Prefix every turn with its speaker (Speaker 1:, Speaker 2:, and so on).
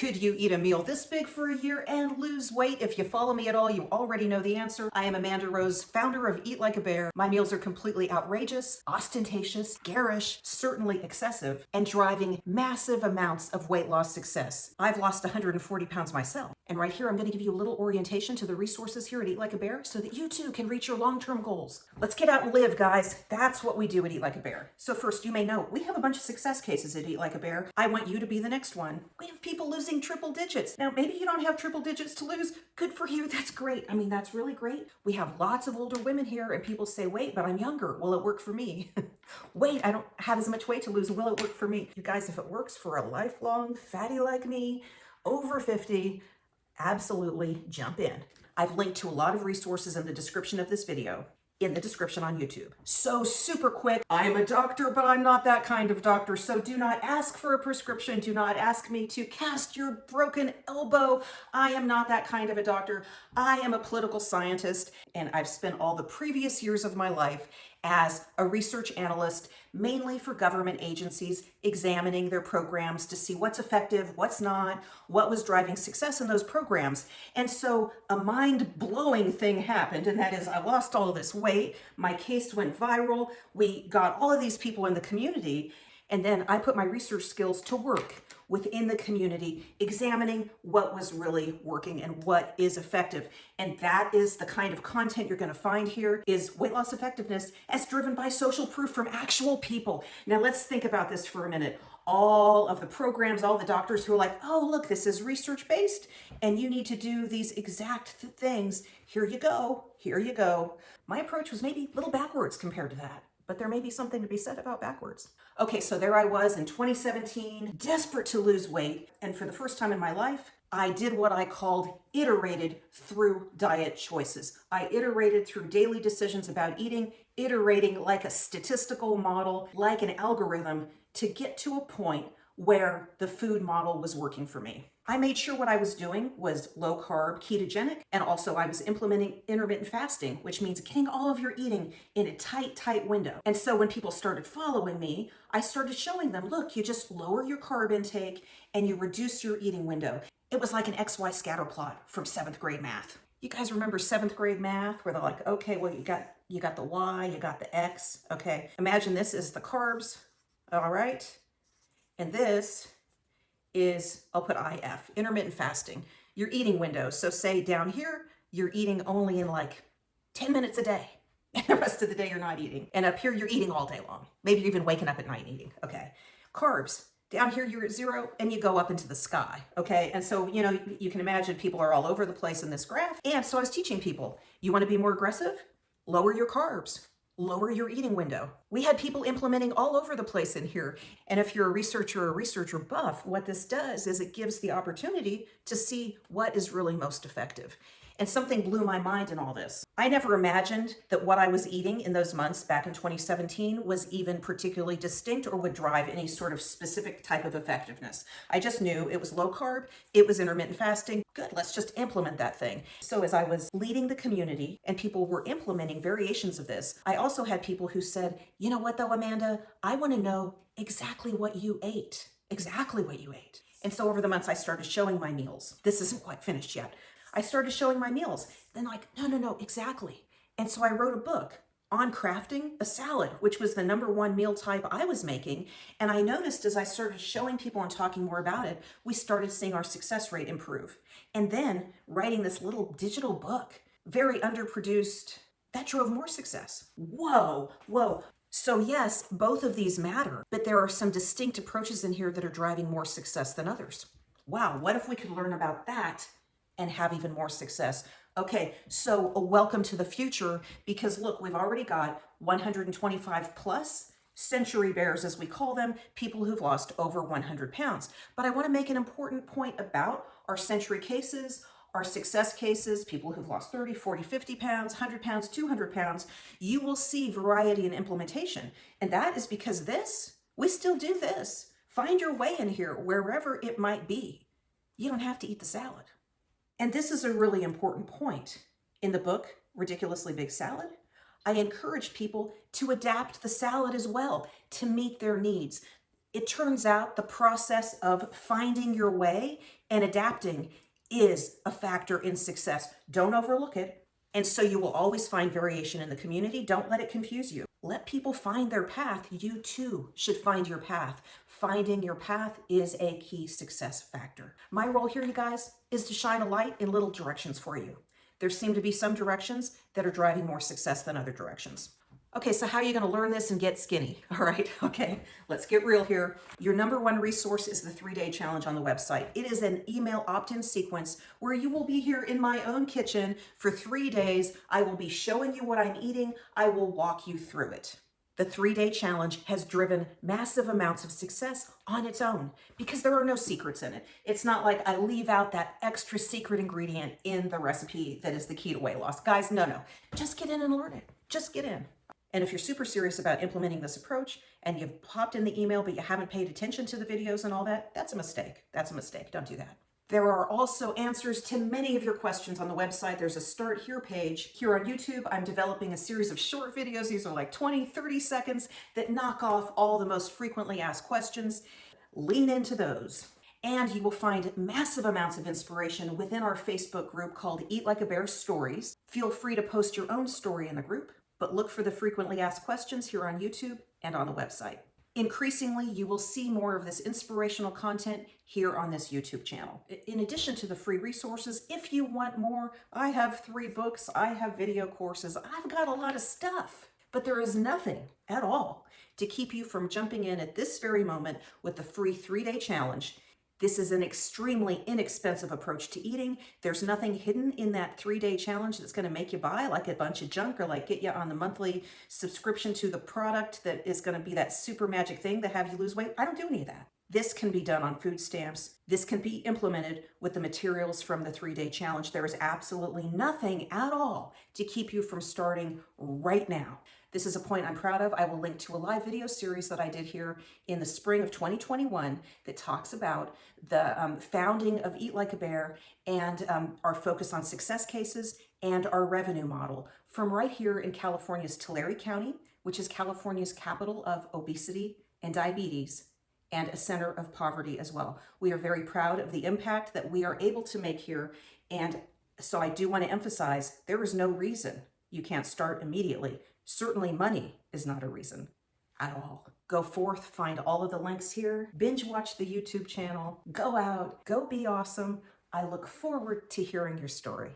Speaker 1: Could you eat a meal this big for a year and lose weight? If you follow me at all, you already know the answer. I am Amanda Rose, founder of Eat Like a Bear. My meals are completely outrageous, ostentatious, garish, certainly excessive, and driving massive amounts of weight loss success. I've lost 140 pounds myself. And right here, I'm going to give you a little orientation to the resources here at Eat Like a Bear so that you too can reach your long-term goals. Let's get out and live, guys. That's what we do at Eat Like a Bear. So first, you may know, we have a bunch of success cases at Eat Like a Bear. I want you to be the next one. We have people losing triple digits. Now, maybe you don't have triple digits to lose. Good for you. That's great. I mean, that's really great. We have lots of older women here and people say, wait, but I'm younger. Will it work for me? Wait, I don't have as much weight to lose. Will it work for me? You guys, if it works for a lifelong fatty like me, over 50, absolutely jump in. I've linked to a lot of resources in the description of this video, in the description on YouTube. So super quick, I'm a doctor, but I'm not that kind of doctor. So do not ask for a prescription. Do not ask me to cast your broken elbow. I am not that kind of a doctor. I am a political scientist, and I've spent all the previous years of my life as a research analyst, mainly for government agencies, examining their programs to see what's effective, what's not, what was driving success in those programs. And so a mind-blowing thing happened, and that is I lost all of this weight, my case went viral, we got all of these people in the community, and then I put my research skills to work within the community, examining what was really working and what is effective. And that is the kind of content you're gonna find here, is weight loss effectiveness as driven by social proof from actual people. Now let's think about this for a minute. All of the programs, all the doctors who are like, oh, look, this is research-based and you need to do these exact things. Here you go, here you go. My approach was maybe a little backwards compared to that, but there may be something to be said about backwards. Okay, so there I was in 2017, desperate to lose weight. And for the first time in my life, I did what I called iterated through diet choices. I iterated through daily decisions about eating, iterating like a statistical model, like an algorithm, to get to a point where the food model was working for me. I made sure what I was doing was low carb, ketogenic, and also I was implementing intermittent fasting, which means getting all of your eating in a tight window. And so when people started following me, I started showing them, look, you just lower your carb intake and you reduce your eating window. It was like an XY scatter plot from 7th grade math. You guys remember 7th grade math where they're like, okay, well, you got the Y, you got the X, okay. Imagine this is the carbs, all right? And this is, I'll put IF, intermittent fasting, your eating windows. So say down here, you're eating only in like 10 minutes a day, and the rest of the day you're not eating. And up here, you're eating all day long. Maybe you're even waking up at night eating, okay? Carbs, down here you're at 0 and you go up into the sky, okay? And so, you know, you can imagine people are all over the place in this graph. And so I was teaching people, you wanna be more aggressive? Lower your carbs. Lower your eating window. We had people implementing all over the place in here. And if you're a researcher or a researcher buff, what this does is it gives the opportunity to see what is really most effective. And something blew my mind in all this. I never imagined that what I was eating in those months back in 2017 was even particularly distinct or would drive any sort of specific type of effectiveness. I just knew it was low carb, it was intermittent fasting. Good, let's just implement that thing. So as I was leading the community and people were implementing variations of this, I also had people who said, you know what though, Amanda, I want to know exactly what you ate, exactly what you ate. And so over the months, I started showing my meals. This isn't quite finished yet. I started showing my meals. Then like, no, exactly. And so I wrote a book on crafting a salad, which was the #1 meal type I was making. And I noticed as I started showing people and talking more about it, we started seeing our success rate improve. And then writing this little digital book, very underproduced, that drove more success. Whoa. So yes, both of these matter, but there are some distinct approaches in here that are driving more success than others. Wow, what if we could learn about that and have even more success? Okay, so a welcome to the future, because look, we've already got 125 plus century bears, as we call them, people who've lost over 100 pounds. But I want to make an important point about our century cases, our success cases, people who've lost 30, 40, 50 pounds, 100 pounds, 200 pounds. You will see variety in implementation. And that is because we still do this. Find your way in here, wherever it might be. You don't have to eat the salad. And this is a really important point. In the book, Ridiculously Big Salad, I encourage people to adapt the salad as well to meet their needs. It turns out the process of finding your way and adapting is a factor in success. Don't overlook it. And so you will always find variation in the community. Don't let it confuse you. Let people find their path. You too should find your path. Finding your path is a key success factor. My role here, you guys, is to shine a light in little directions for you. There seem to be some directions that are driving more success than other directions. Okay, so how are you going to learn this and get skinny? All right, okay, let's get real here. Your number one resource is the 3-day challenge on the website. It is an email opt-in sequence where you will be here in my own kitchen for 3 days. I will be showing you what I'm eating. I will walk you through it. The 3-day challenge has driven massive amounts of success on its own because there are no secrets in it. It's not like I leave out that extra secret ingredient in the recipe that is the key to weight loss. Guys, no. Just get in and learn it. Just get in. And if you're super serious about implementing this approach and you've popped in the email but you haven't paid attention to the videos and all that, that's a mistake. That's a mistake. Don't do that. There are also answers to many of your questions on the website. There's a Start Here page. Here on YouTube, I'm developing a series of short videos. These are like 20, 30 seconds that knock off all the most frequently asked questions. Lean into those. And you will find massive amounts of inspiration within our Facebook group called Eat Like a Bear Stories. Feel free to post your own story in the group, but look for the frequently asked questions here on YouTube and on the website. Increasingly, you will see more of this inspirational content here on this YouTube channel. In addition to the free resources, if you want more, I have 3 books, I have video courses, I've got a lot of stuff. But there is nothing at all to keep you from jumping in at this very moment with the free 3-day challenge. This is an extremely inexpensive approach to eating. There's nothing hidden in that 3-day challenge that's going to make you buy like a bunch of junk or like get you on the monthly subscription to the product that is going to be that super magic thing to have you lose weight. I don't do any of that. This can be done on food stamps. This can be implemented with the materials from the 3-day challenge. There is absolutely nothing at all to keep you from starting right now. This is a point I'm proud of. I will link to a live video series that I did here in the spring of 2021 that talks about the founding of Eat Like a Bear and our focus on success cases and our revenue model from right here in California's Tulare County, which is California's capital of obesity and diabetes, and a center of poverty as well. We are very proud of the impact that we are able to make here. And so I do want to emphasize, there is no reason you can't start immediately. Certainly money is not a reason at all. Go forth, find all of the links here, binge watch the YouTube channel, go out, go be awesome. I look forward to hearing your story.